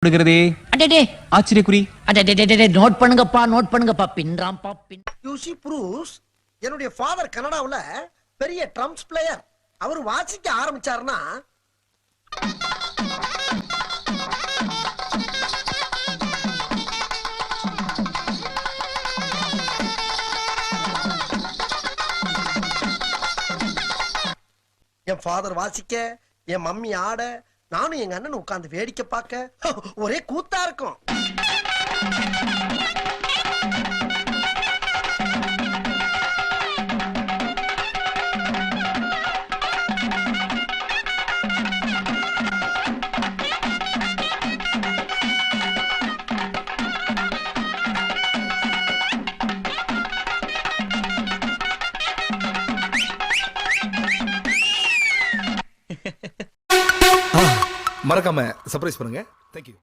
கொடுக்கிறதே அடடே ஆச்சரியக்குறி. அடடே நோட் பண்ணுங்கப்பா பின்றாம்பா பின். யூசி ப்ரூஸ் என்னுடைய ஃபாதர் கனடாவுல பெரிய ட்ரம்ஸ் பிளேயர். அவர் வாசிக்க ஆரம்பிச்சாருன்னா என் ஃபாதர் வாசிக்க, என் மம்மி ஆட, நானும் எங்க அண்ணன் உட்கார்ந்து வேடிக்கை பார்க்க ஒரே கூத்தா இருக்கும். மறக்காம சர்ப்ரைஸ் பண்ணுங்க. தேங்க்யூ.